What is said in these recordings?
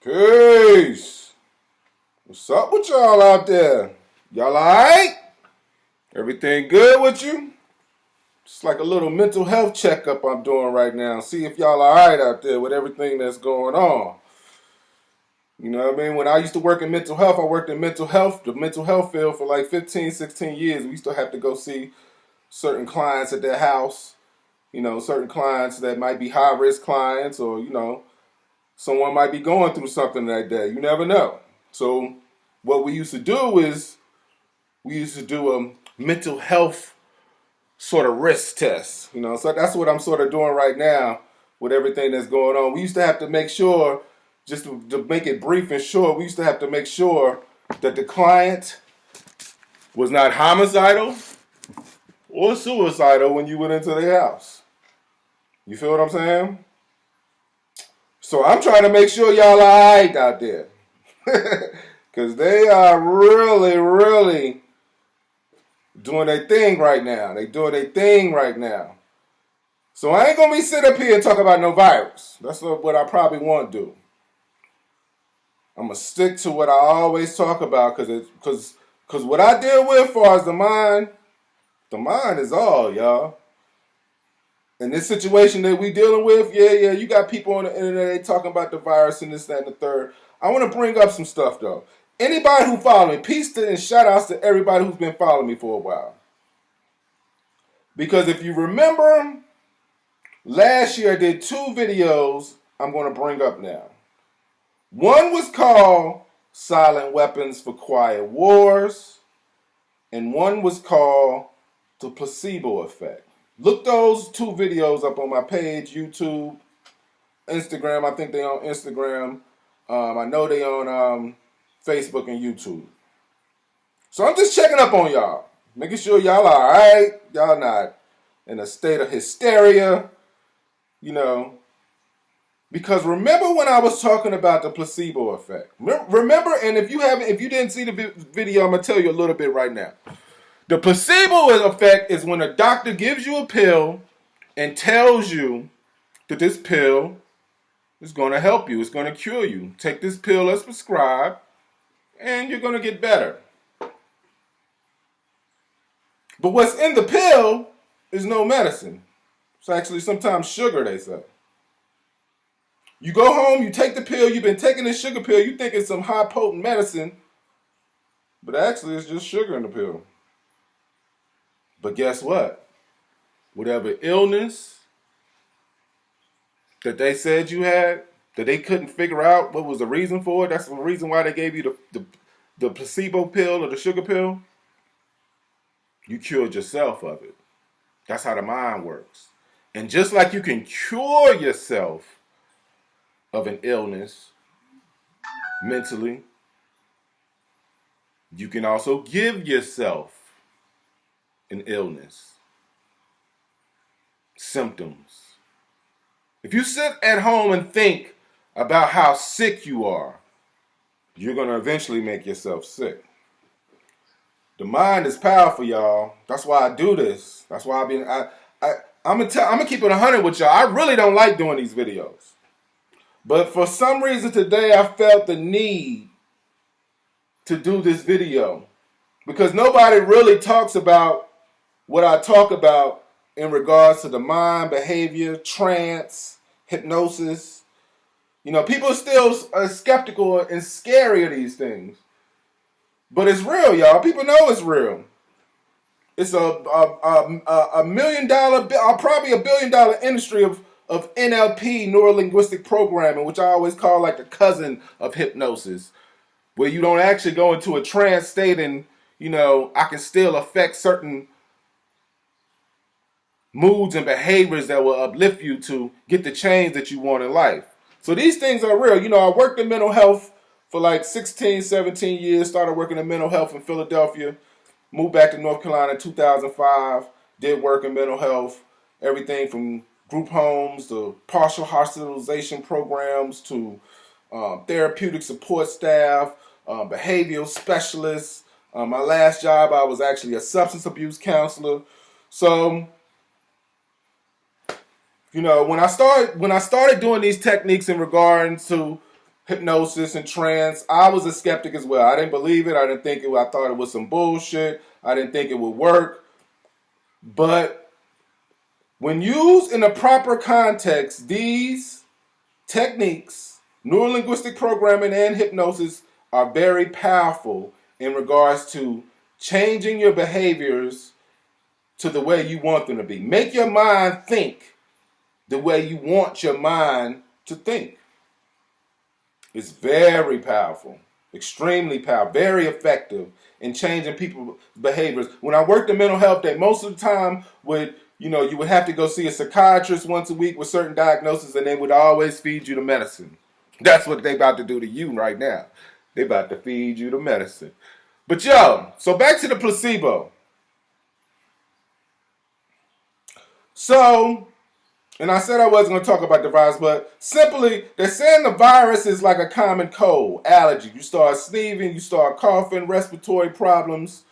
Peace. What's up with y'all out there? Y'all alright? Everything good with you? It's like a little mental health checkup I'm doing right now. See if y'all alright out there with everything that's going on. You know what I mean? When I used to work in mental health, I worked in the mental health field for like 15, 16 years. We used to have to go see certain clients at their house. Certain clients that might be high risk clients or, someone might be going through something that day. You never know. So what we used to do is we used to do a mental health sort of risk test. So that's what I'm sort of doing right now with everything that's going on. We used to have to make sure, just to make it brief and short, we used to have to make sure that the client was not homicidal or suicidal when you went into their house. You feel what I'm saying? So I'm trying to make sure y'all are alright out there. Because they are really, really doing their thing right now. They doing their thing right now. So I ain't going to be sitting up here and talk about no virus. That's what I probably won't do. I'm going to stick to what I always talk about because what I deal with as far as the mind is all, y'all. In this situation that we dealing with, yeah, you got people on the internet, they talking about the virus and this, that, and the third. I want to bring up some stuff, though. Anybody who follow me, peace to and shout outs to everybody who's been following me for a while. Because if you remember, last year I did 2 videos I'm going to bring up now. One was called Silent Weapons for Quiet Wars, and one was called The Placebo Effect. Look those 2 videos up on my page, YouTube, Instagram. I think they on Instagram. I know they on Facebook and YouTube. So I'm just checking up on y'all. Making sure y'all are alright. Y'all not in a state of hysteria. Because remember when I was talking about the placebo effect. Remember, and if you didn't see the video, I'm going to tell you a little bit right now. The placebo effect is when a doctor gives you a pill and tells you that this pill is going to help you. It's going to cure you. Take this pill as prescribed and you're going to get better. But what's in the pill is no medicine. It's actually sometimes sugar, they say. You go home, you take the pill, you've been taking this sugar pill, you think it's some high potent medicine, but actually it's just sugar in the pill. But guess what? Whatever illness that they said you had, that they couldn't figure out what was the reason for it, that's the reason why they gave you the placebo pill or the sugar pill, you cured yourself of it. That's how the mind works. And just like you can cure yourself of an illness mentally, you can also give yourself an illness, symptoms. If you sit at home and think about how sick you are, you're going to eventually make yourself sick. The mind is powerful, y'all. That's why I do this. That's why I'm gonna keep it 100 with y'all. I really don't like doing these videos. But for some reason today I felt the need to do this video because nobody really talks about what I talk about in regards to the mind, behavior, trance, hypnosis. People still are skeptical and scary of these things. But it's real, y'all. People know it's real. It's a $1 million, probably $1 billion industry of NLP, neuro-linguistic programming, which I always call like the cousin of hypnosis, where you don't actually go into a trance state and, I can still affect certain moods and behaviors that will uplift you to get the change that you want in life. So these things are real. I worked in mental health for like 16, 17 years, started working in mental health in Philadelphia, moved back to North Carolina in 2005, did work in mental health, everything from group homes to partial hospitalization programs to therapeutic support staff, behavioral specialists. My last job, I was actually a substance abuse counselor. So, when I started doing these techniques in regards to hypnosis and trance, I was a skeptic as well. I didn't believe it. I didn't think it. I thought it was some bullshit. I didn't think it would work. But when used in a proper context, these techniques, neurolinguistic programming and hypnosis, are very powerful in regards to changing your behaviors to the way you want them to be. Make your mind think the way you want your mind to think. It's very powerful, extremely powerful, very effective in changing people's behaviors. When I worked in mental health day, most of the time you would have to go see a psychiatrist once a week with certain diagnoses, and they would always feed you the medicine. That's what they about to do to you right now. They about to feed you the medicine. But so back to the placebo. So, and I said I wasn't going to talk about the virus, but simply, they're saying the virus is like a common cold, allergy. You start sneezing, you start coughing, respiratory problems,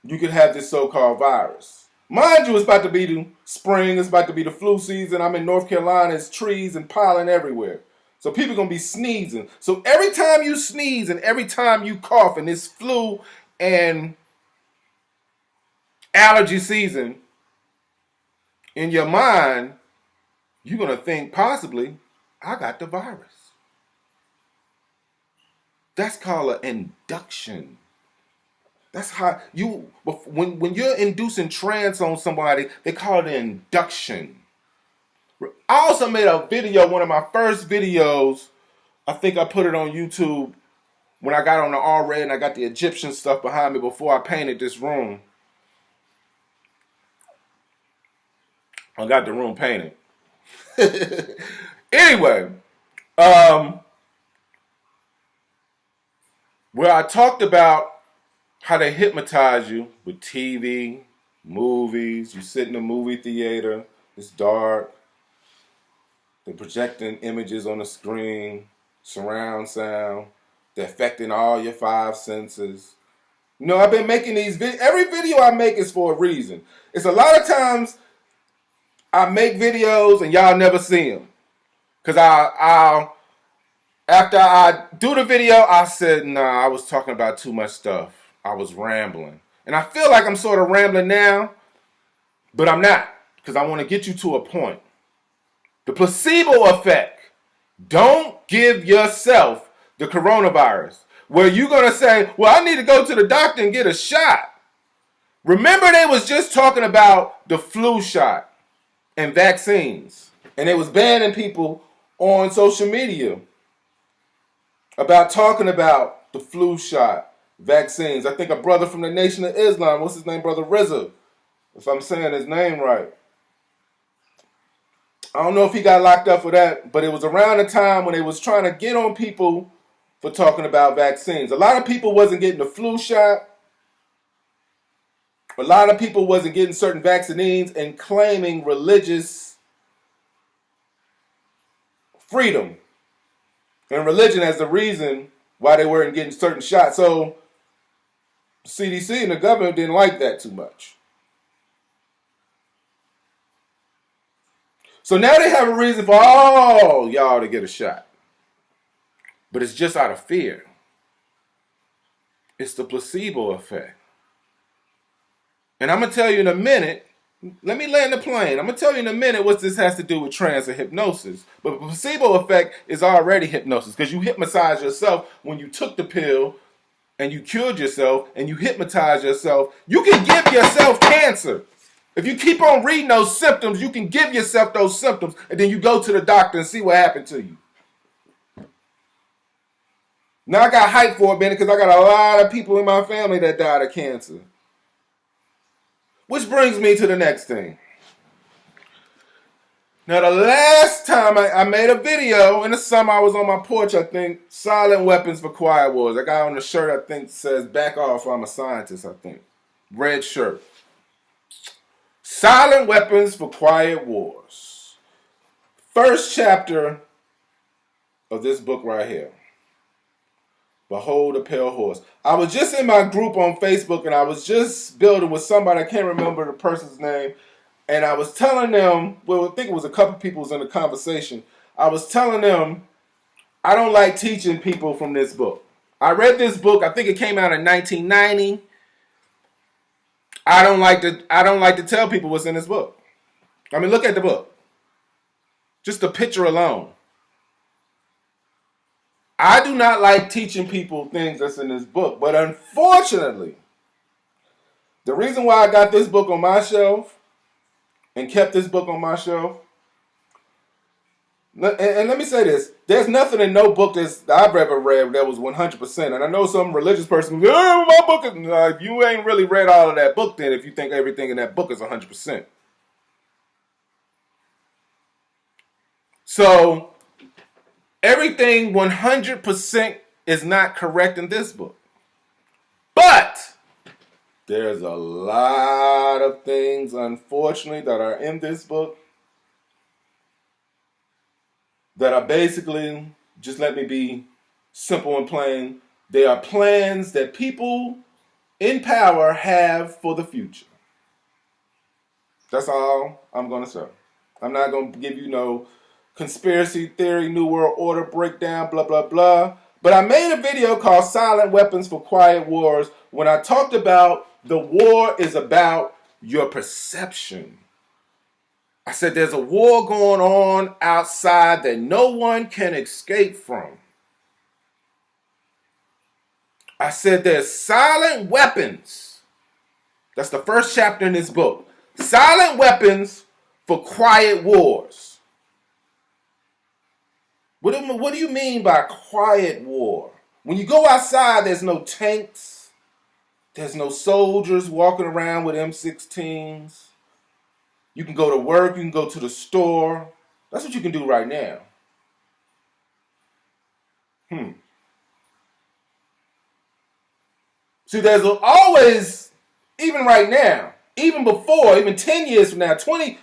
you could have this so-called virus. Mind you, it's about to be the spring, it's about to be the flu season. I'm in North Carolina, it's trees and pollen everywhere. So people are going to be sneezing. So every time you sneeze and every time you cough in this flu and allergy season, in your mind, you're going to think possibly, I got the virus. That's called an induction. That's how when you're inducing trance on somebody, they call it an induction. I also made a video, one of my first videos, I think I put it on YouTube when I got on the all-red and I got the Egyptian stuff behind me before I painted this room. I got the room painted. Anyway, where I talked about how they hypnotize you with TV, movies. You sit in a movie theater, it's dark. They're projecting images on the screen, surround sound. They're affecting all your five senses. You know, I've been making these videos. Every video I make is for a reason. It's a lot of times I make videos and y'all never see them. Because after I do the video, I said, nah, I was talking about too much stuff. I was rambling. And I feel like I'm sort of rambling now, but I'm not. Because I want to get you to a point. The placebo effect. Don't give yourself the coronavirus. Where you're going to say, well, I need to go to the doctor and get a shot. Remember, they was just talking about the flu shot and vaccines. And they was banning people on social media about talking about the flu shot, vaccines. I think a brother from the Nation of Islam, what's his name, Brother Rizza, if I'm saying his name right. I don't know if he got locked up for that, but it was around the time when they was trying to get on people for talking about vaccines. A lot of people wasn't getting the flu shot. A lot of people wasn't getting certain vaccines and claiming religious freedom and religion as the reason why they weren't getting certain shots. So the CDC and the government didn't like that too much. So now they have a reason for all y'all to get a shot. But it's just out of fear. It's the placebo effect. And I'm going to tell you in a minute, let me land the plane. I'm going to tell you in a minute what this has to do with trance and hypnosis. But the placebo effect is already hypnosis because you hypnotize yourself when you took the pill and you cured yourself and you hypnotize yourself. You can give yourself cancer. If you keep on reading those symptoms, you can give yourself those symptoms and then you go to the doctor and see what happened to you. Now I got hyped for a minute because I got a lot of people in my family that died of cancer. Which brings me to the next thing. Now the last time I made a video, in the summer I was on my porch, I think, silent weapons for quiet wars. I got on the shirt, I think, says, back off, I'm a scientist, I think. Red shirt. Silent weapons for quiet wars. First chapter of this book right here. Behold a pale horse. I was just in my group on Facebook and I was just building with somebody, I can't remember the person's name, and I was telling them, well, I think it was a couple people was in the conversation. I was telling them I don't like teaching people from this book. I read this book. I think it came out in 1990. I don't like to tell people what's in this book. I mean, look at the book. Just the picture alone. I do not like teaching people things that's in this book. But unfortunately, the reason why I got this book on my shelf and kept this book on my shelf, and let me say this, there's nothing in no book that I've ever read that was 100%. And I know some religious person goes, oh, my book is, no, if you ain't really read all of that book then, if you think everything in that book is 100%. So, everything 100% is not correct in this book. But there's a lot of things, unfortunately, that are in this book that are basically, just let me be simple and plain, they are plans that people in power have for the future. That's all I'm going to say. I'm not going to give you no conspiracy theory, New World Order breakdown, blah, blah, blah. But I made a video called Silent Weapons for Quiet Wars when I talked about the war is about your perception. I said there's a war going on outside that no one can escape from. I said there's silent weapons. That's the first chapter in this book. Silent weapons for quiet wars. What do you mean by quiet war? When you go outside, there's no tanks. There's no soldiers walking around with M16s. You can go to work. You can go to the store. That's what you can do right now. See, there's always, even right now, even before, even 10 years from now, 20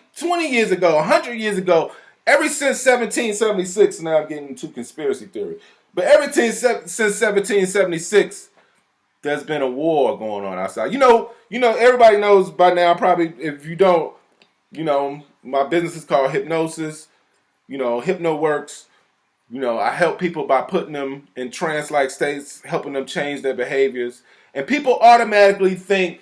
years ago, 100 years ago, ever since 1776, now I'm getting into conspiracy theory, but since 1776, there's been a war going on outside. You know, everybody knows by now, probably, if you don't, my business is called Hypnosis. Hypno works. I help people by putting them in trance-like states, helping them change their behaviors. And people automatically think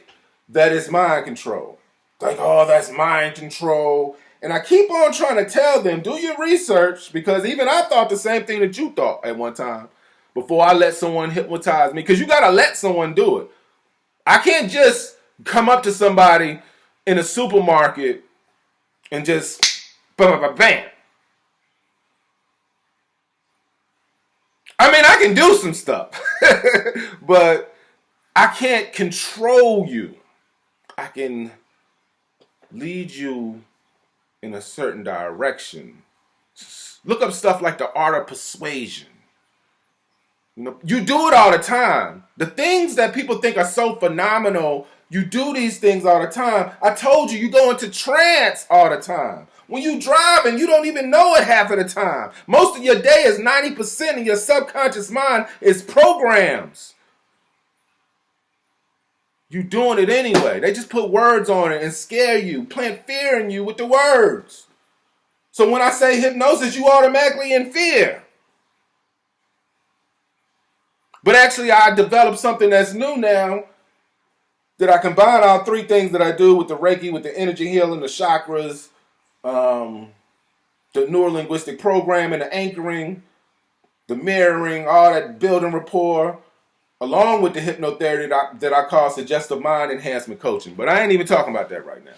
that it's mind control. Like, oh, that's mind control. And I keep on trying to tell them, do your research, because even I thought the same thing that you thought at one time before I let someone hypnotize me. Because you got to let someone do it. I can't just come up to somebody in a supermarket and just bam. I mean, I can do some stuff, but I can't control you. I can lead you in a certain direction. Look up stuff like the art of persuasion. You do it all the time. The things that people think are so phenomenal, you do these things all the time. I told you, you go into trance all the time. When you drive and you don't even know it half of the time. Most of your day is 90% of your subconscious mind is programs. You doing it anyway. They just put words on it and scare you, plant fear in you with the words. So when I say hypnosis, you automatically in fear. But actually, I developed something that's new now, that I combine all three things that I do with the Reiki, with the energy healing, the chakras, the neuro-linguistic programming, the anchoring, the mirroring, all that building rapport, along with the hypnotherapy that I call suggestive mind enhancement coaching. But I ain't even talking about that right now.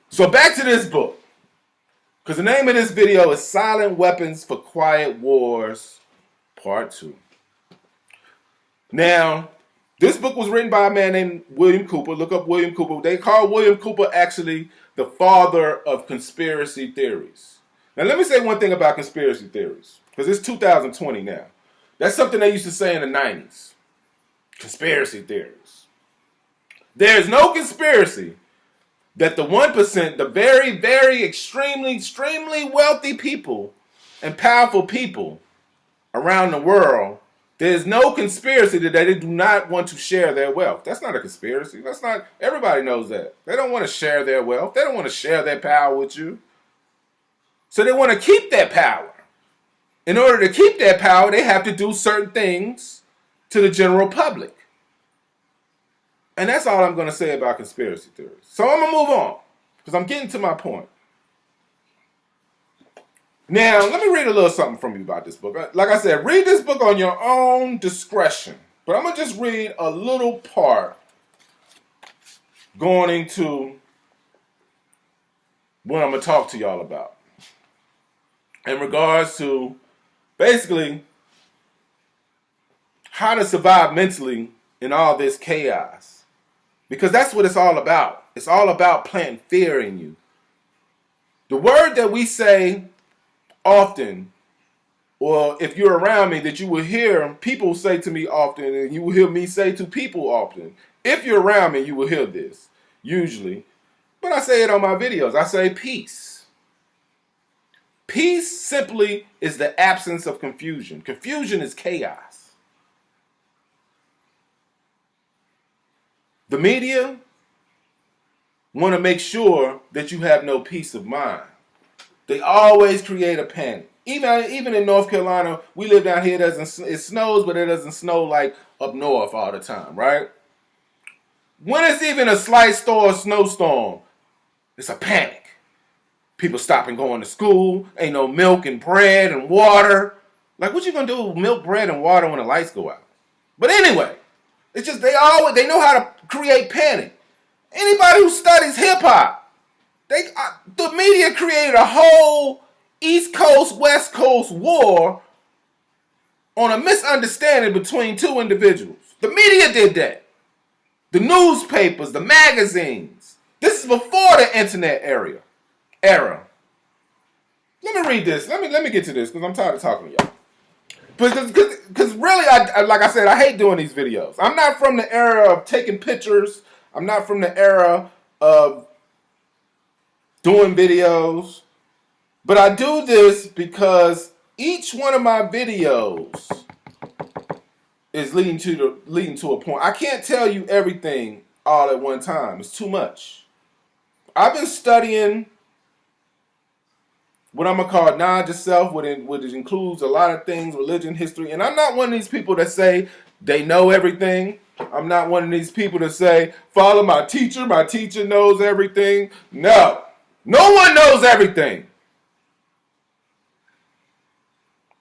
So back to this book. Because the name of this video is Silent Weapons for Quiet Wars, Part 2. Now, this book was written by a man named William Cooper. Look up William Cooper. They call William Cooper actually the father of conspiracy theories. Now, let me say one thing about conspiracy theories, because it's 2020 now. That's something they used to say in the 90s. Conspiracy theories. There's no conspiracy that the 1%, the very, very extremely wealthy people and powerful people around the world, there's no conspiracy that they do not want to share their wealth. That's not a conspiracy. Everybody knows that. They don't want to share their wealth. They don't want to share their power with you. So they want to keep that power In order to keep that power, they have to do certain things to the general public. And that's all I'm going to say about conspiracy theories. So I'm going to move on because I'm getting to my point. Now, let me read a little something from you about this book. Like I said, read this book on your own discretion. But I'm going to just read a little part going into what I'm going to talk to y'all about. In regards to basically how to survive mentally in all this chaos. Because that's what it's all about. It's all about planting fear in you. The word that we say often, or if you're around me, that you will hear people say to me often, and you will hear me say to people often. If you're around me, you will hear this, usually. But I say it on my videos. I say peace. Peace simply is the absence of confusion. Confusion is chaos. The media want to make sure that you have no peace of mind. They always create a panic. Even in North Carolina, we live down here. It snows, but it doesn't snow like up north all the time, right? When it's even a slight snowstorm, it's a panic. People stopping going to school. Ain't no milk and bread and water. Like, what you gonna do with milk, bread, and water when the lights go out? But anyway, it's just they know how to create panic. Anybody who studies hip hop, the media created a whole East Coast, West Coast war on a misunderstanding between two individuals. The media did that. The newspapers, the magazines. This is before the internet era. Let me read this. Let me get to this because I'm tired of talking to y'all. Because really, like I said, I hate doing these videos. I'm not from the era of taking pictures. I'm not from the era of doing videos. But I do this because each one of my videos is leading to a point. I can't tell you everything all at one time. It's too much. I've been studying what I'm going to call knowledge itself, which includes a lot of things, religion, history. And I'm not one of these people that say they know everything. I'm not one of these people that say, follow my teacher knows everything. No. No one knows everything.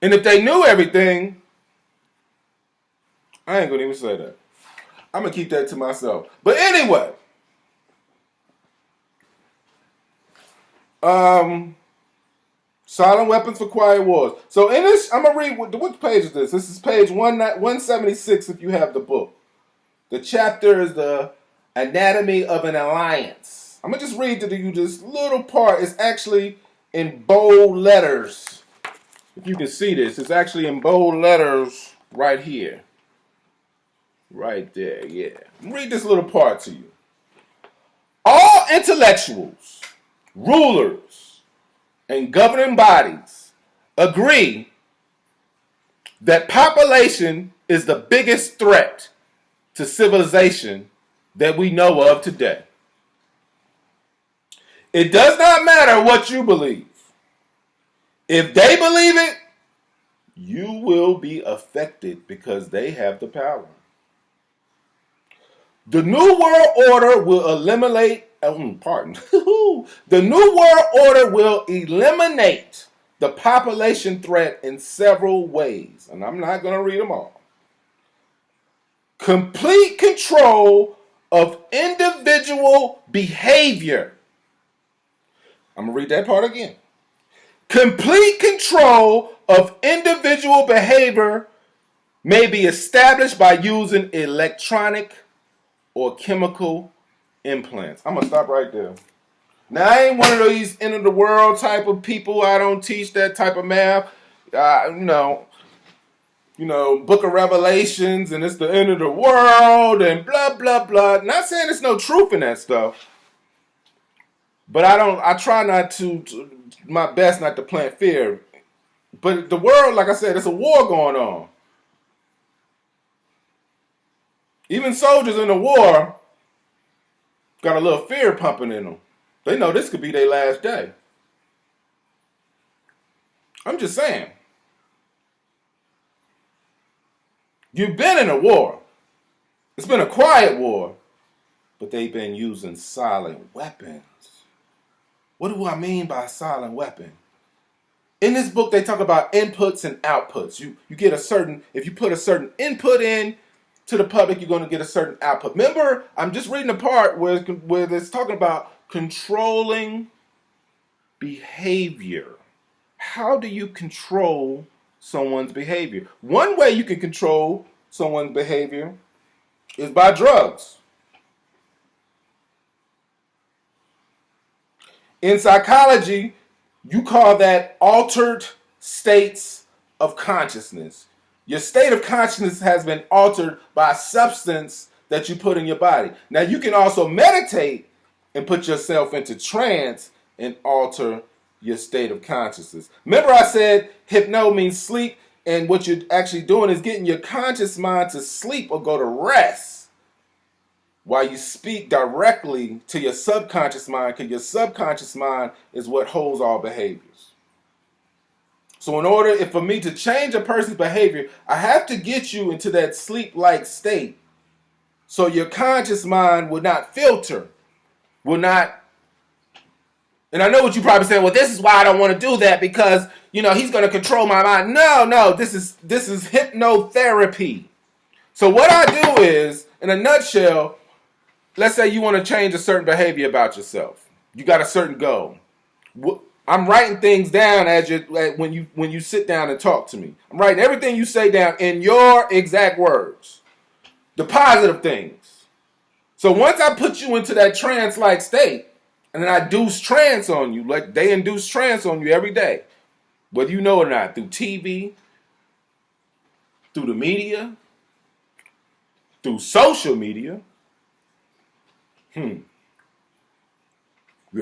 And if they knew everything, I ain't going to even say that. I'm going to keep that to myself. But anyway, Silent Weapons for Quiet Wars. So in this, I'm going to read, what page is this? This is page 176 if you have the book. The chapter is the Anatomy of an Alliance. I'm going to just read to you this little part. It's actually in bold letters. If you can see this, it's actually in bold letters right here. Right there, yeah. Read this little part to you. All intellectuals, rulers, and governing bodies agree that population is the biggest threat to civilization that we know of today. It does not matter what you believe. If they believe it, you will be affected because they have the power. The New World Order will eliminate, the New World Order will eliminate the population threat in several ways. And I'm not going to read them all. Complete control of individual behavior. I'm going to read that part again. Complete control of individual behavior may be established by using electronic or chemical implants. I'm going to stop right there. Now, I ain't one of these end of the world type of people. I don't teach that type of math. Book of Revelations and it's the end of the world and blah, blah, blah. Not saying there's no truth in that stuff. But I try not to my best not to plant fear. But the world, like I said, there's a war going on. Even soldiers in the war got a little fear pumping in them. They know this could be their last day. I'm just saying. You've been in a war. It's been a quiet war, but they've been using silent weapons. What do I mean by silent weapon? In this book, they talk about inputs and outputs. You get a certain, if you put a certain input in to the public, you're going to get a certain output. Remember, I'm just reading the part where it's talking about controlling behavior. How do you control someone's behavior? One way you can control someone's behavior is by drugs. In psychology, you call that altered states of consciousness. Your state of consciousness has been altered by a substance that you put in your body. Now, you can also meditate and put yourself into trance and alter your state of consciousness. Remember I said hypno means sleep, and what you're actually doing is getting your conscious mind to sleep or go to rest while you speak directly to your subconscious mind, because your subconscious mind is what holds all behaviors. So in order for me to change a person's behavior, I have to get you into that sleep-like state so your conscious mind will not filter, will not. And I know what you probably saying, well, this is why I don't want to do that, because, he's going to control my mind. No, this is hypnotherapy. So what I do is, in a nutshell, let's say you want to change a certain behavior about yourself. You got a certain goal. I'm writing things down when you sit down and talk to me. I'm writing everything you say down in your exact words. The positive things. So once I put you into that trance-like state, and then I induce trance on you, like they induce trance on you every day, whether you know it or not, through TV, through the media, through social media, your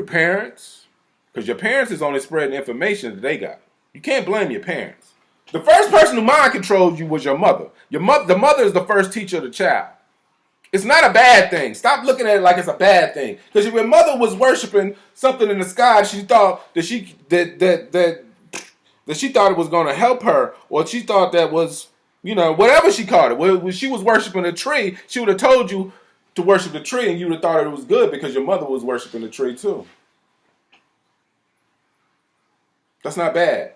parents, because your parents is only spreading information that they got. You can't blame your parents. The first person who mind controlled you was your mother. The mother is the first teacher of the child. It's not a bad thing. Stop looking at it like it's a bad thing. Because if your mother was worshiping something in the sky, she thought that she thought it was going to help her, or she thought that was, whatever she called it. When she was worshiping a tree, she would have told you to worship the tree, and you would have thought it was good because your mother was worshiping the tree too. That's not bad.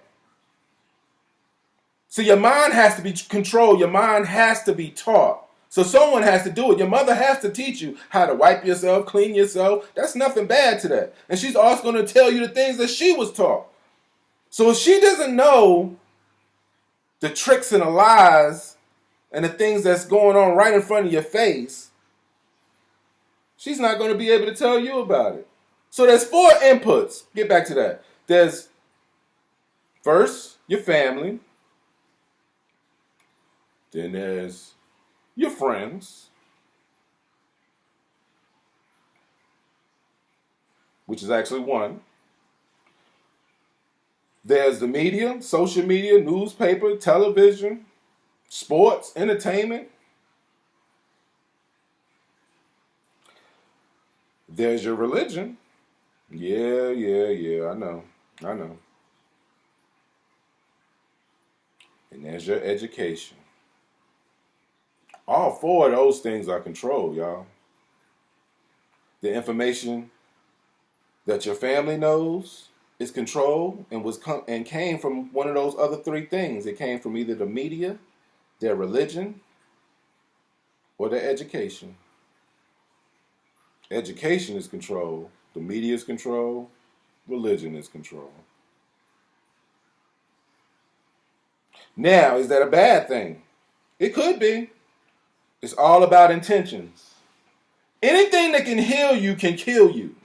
So your mind has to be controlled. Your mind has to be taught. So someone has to do it. Your mother has to teach you how to wipe yourself, clean yourself. That's nothing bad to that. And she's also going to tell you the things that she was taught. So if she doesn't know the tricks and the lies and the things that's going on right in front of your face, she's not going to be able to tell you about it. So there's 4 inputs. Get back to that. There's first, your family. Then there's your friends, which is actually 1. There's the media, social media, newspaper, television, sports, entertainment. There's your religion. Yeah, I know. And there's your education. All 4 of those things are controlled, y'all. The information that your family knows is controlled and came from one of those other 3 things. It came from either the media, their religion, or their education. Education is controlled. The media is controlled. Religion is controlled. Now, is that a bad thing? It could be. It's all about intentions. Anything that can heal you can kill you.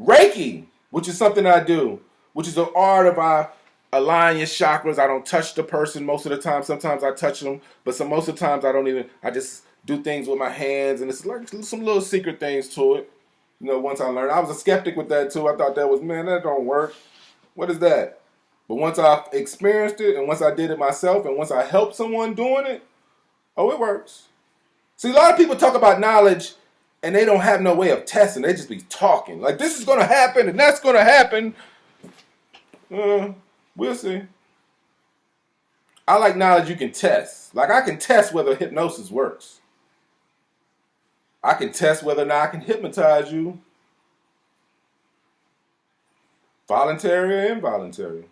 Reiki, which is something I do, which is the art of align your chakras. I don't touch the person most of the time. Sometimes I touch them, but most of the times I just do things with my hands, and it's like some little secret things to it. Once I learned, I was a skeptic with that too. I thought that don't work. What is that? But once I experienced it, and once I did it myself, and once I helped someone doing it, it works. See, a lot of people talk about knowledge, and they don't have no way of testing. They just be talking. Like, this is going to happen, and that's going to happen. We'll see. I like knowledge you can test. Like I can test whether hypnosis works. I can test whether or not I can hypnotize you, voluntary or involuntary.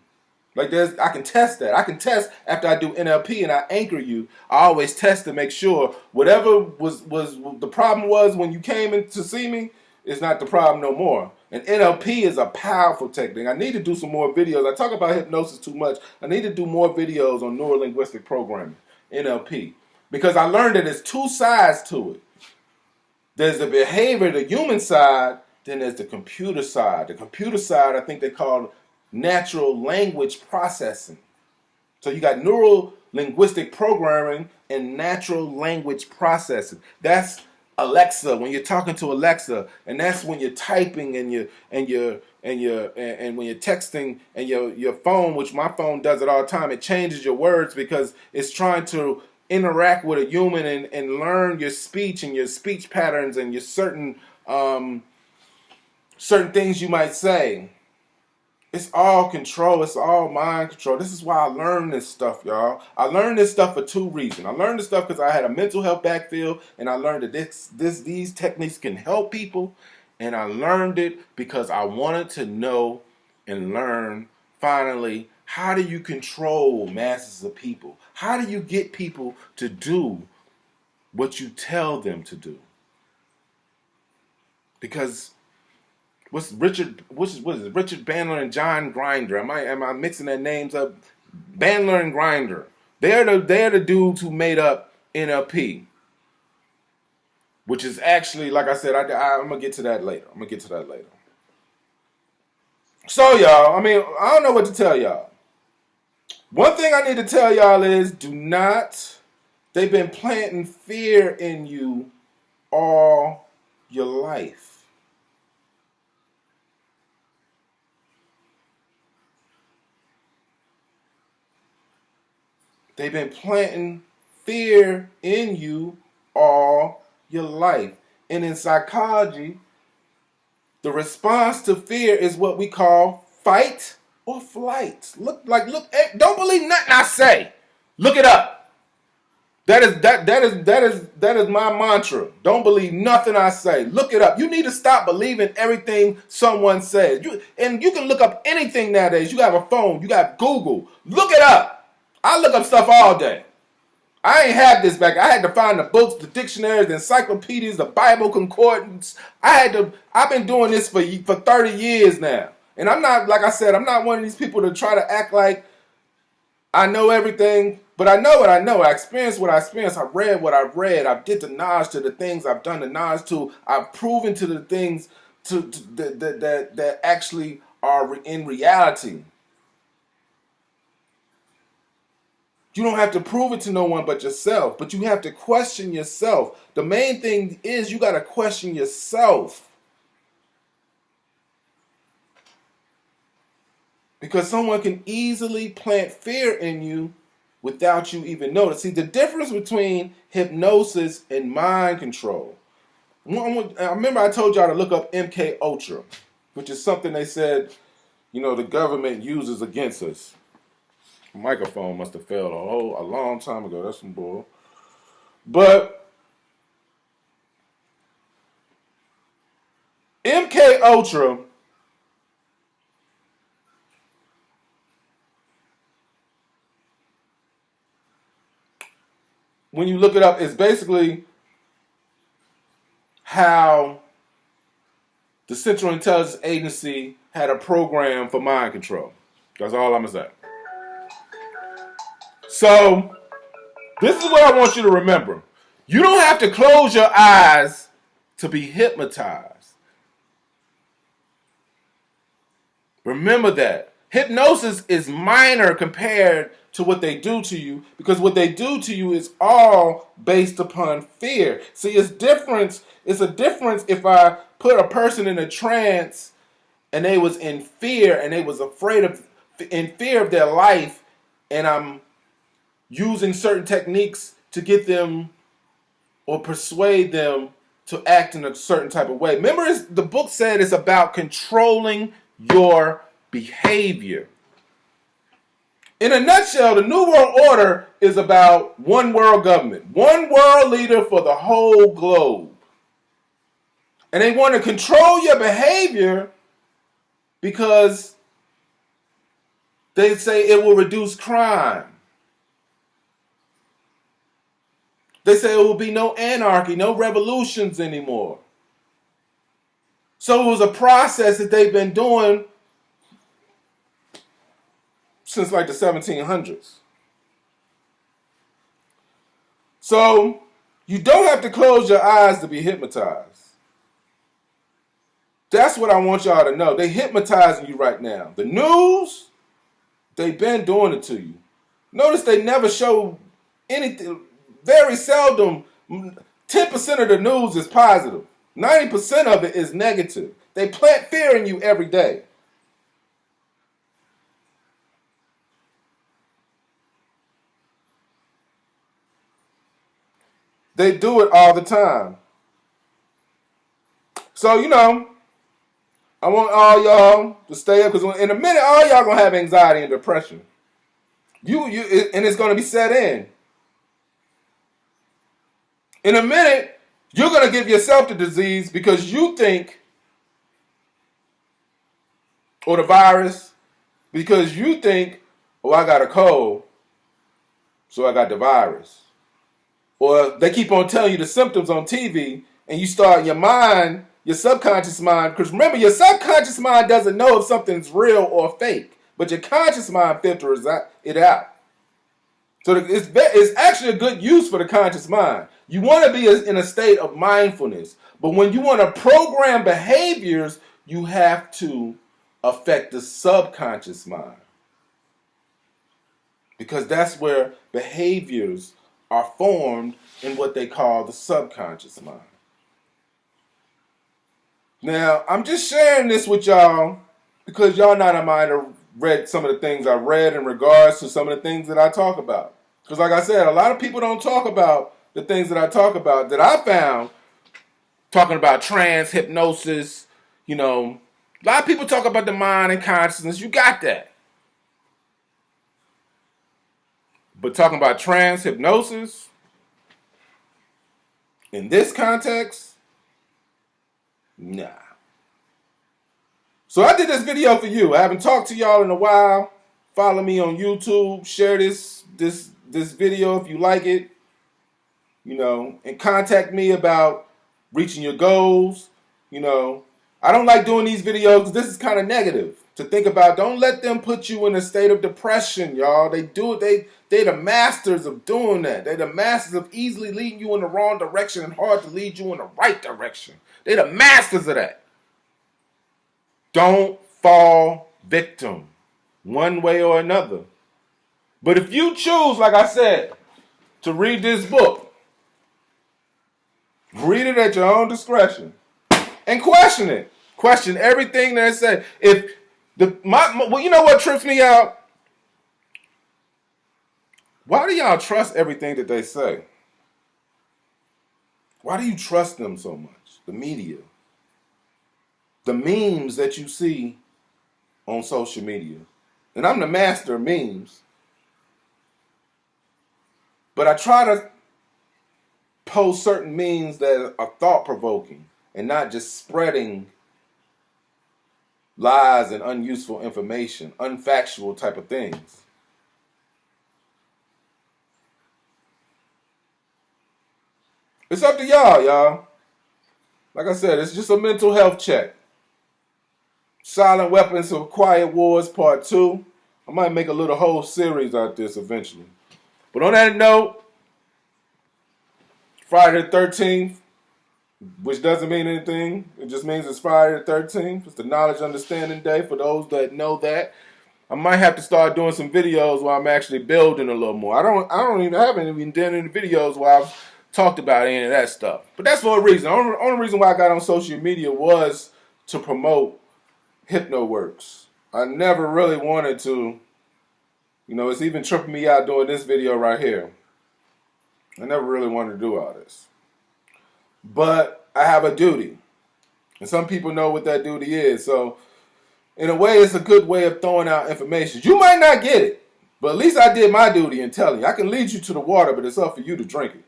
Like I can test that. I can test after I do NLP and I anchor you. I always test to make sure whatever was the problem was when you came in to see me is not the problem no more. And NLP is a powerful technique. I need to do some more videos. I talk about hypnosis too much. I need to do more videos on neuro-linguistic programming, NLP, because I learned that there's two sides to it. There's the behavior, the human side, then there's the computer side. The computer side, I think they call natural language processing. So you got neural linguistic programming and natural language processing. That's Alexa when you're talking to Alexa, and that's when you're typing and when you're texting and your phone, which my phone does it all the time. It changes your words because it's trying to interact with a human and learn your speech and your speech patterns and your certain things you might say. It's all control. It's all mind control. This is why I learned this stuff, y'all. I learned this stuff for two reasons. I learned this stuff because I had a mental health backfield, and I learned that these techniques can help people. And I learned it because I wanted to know and learn, finally, how do you control masses of people? How do you get people to do what you tell them to do? Because what is it? Richard Bandler and John Grinder. Am I mixing their names up? Bandler and Grinder. They're the dudes who made up NLP. Which is actually, like I said, I'm gonna get to that later. So y'all, I don't know what to tell y'all. One thing I need to tell y'all is they've been planting fear in you all your life. They've been planting fear in you all your life. And in psychology, the response to fear is what we call fight or flight. Look, don't believe nothing I say. Look it up. That is my mantra. Don't believe nothing I say. Look it up. You need to stop believing everything someone says. You can look up anything nowadays. You have a phone. You got Google. Look it up. I look up stuff all day. I ain't had this back. I had to find the books, the dictionaries, the encyclopedias, the Bible concordance. I've been doing this for 30 years now. And I'm not, like I said, I'm not one of these people to try to act like I know everything. But I know what I know. I experienced what I experienced. I read what I've read. I did the knowledge to the things I've done the knowledge to. I've proven to the things that actually are in reality. You don't have to prove it to no one but yourself, but you have to question yourself. The main thing is you got to question yourself. Because someone can easily plant fear in you without you even notice. See, the difference between hypnosis and mind control. I remember I told y'all to look up MK Ultra, which is something they said, the government uses against us. Microphone must have failed a long time ago. That's some bull. But MK Ultra when you look it up, is basically how the Central Intelligence Agency had a program for mind control. That's all I'm going to say. So, this is what I want you to remember. You don't have to close your eyes to be hypnotized. Remember that. Hypnosis is minor compared to what they do to you, because what they do to you is all based upon fear. See, it's a difference if I put a person in a trance and they was in fear and they was in fear of their life, and I'm using certain techniques to get them or persuade them to act in a certain type of way. Remember, the book said it's about controlling your behavior. In a nutshell, the New World Order is about one world government, one world leader for the whole globe. And they want to control your behavior because they say it will reduce crime. They say it will be no anarchy, no revolutions anymore. So it was a process that they've been doing since like the 1700s. So you don't have to close your eyes to be hypnotized. That's what I want y'all to know. They hypnotizing you right now. The news, they've been doing it to you. Notice they never show anything. Very seldom, 10% of the news is positive. 90% of it is negative. They plant fear in you every day. They do it all the time. So, I want all y'all to stay up because in a minute, all y'all going to have anxiety and depression. And it's going to be set in. In a minute, you're going to give yourself the disease because you think, or the virus, because you think, oh, I got a cold, so I got the virus. Or they keep on telling you the symptoms on TV, and you start your mind, your subconscious mind, because remember, your subconscious mind doesn't know if something's real or fake, but your conscious mind filters it out. So it's actually a good use for the conscious mind. You want to be in a state of mindfulness, but when you want to program behaviors, you have to affect the subconscious mind, because that's where behaviors are formed in what they call the subconscious mind. Now, I'm just sharing this with y'all because y'all might have read some of the things I read in regards to some of the things that I talk about. Because like I said, a lot of people don't talk about the things that I talk about that I found talking about trance, hypnosis, a lot of people talk about the mind and consciousness. You got that. But talking about trance, hypnosis, in this context, nah. So I did this video for you. I haven't talked to y'all in a while. Follow me on YouTube. Share this video if you like it. And contact me about reaching your goals. I don't like doing these videos because this is kind of negative to think about. Don't let them put you in a state of depression, y'all. They do it. They're the masters of doing that. They're the masters of easily leading you in the wrong direction and hard to lead you in the right direction. They're the masters of that. Don't fall victim one way or another. But if you choose, like I said, to read this book, read it at your own discretion and question it. Question everything that it said. Well, you know what trips me out? Why do y'all trust everything that they say? Why do you trust them so much? The media. The memes that you see on social media. And I'm the master of memes. But I try to post certain memes that are thought-provoking and not just spreading lies and unuseful information, unfactual type of things. It's up to y'all. Like I said, it's just a mental health check. Silent Weapons of Quiet Wars Part 2. I might make a little whole series out of this eventually. But on that note, Friday the 13th, which doesn't mean anything. It just means it's Friday the 13th. It's the Knowledge Understanding Day for those that know that. I might have to start doing some videos where I'm actually building a little more. I haven't even done any videos where I've talked about any of that stuff. But that's for a reason. The only reason why I got on social media was to promote HypnoWorks. I never really wanted to, it's even tripping me out doing this video right here. I never really wanted to do all this. But I have a duty. And some people know what that duty is. So, in a way, it's a good way of throwing out information. You might not get it. But at least I did my duty in telling you. I can lead you to the water, but it's up for you to drink it.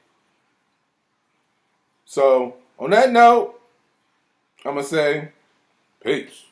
So, on that note, I'm going to say, peace.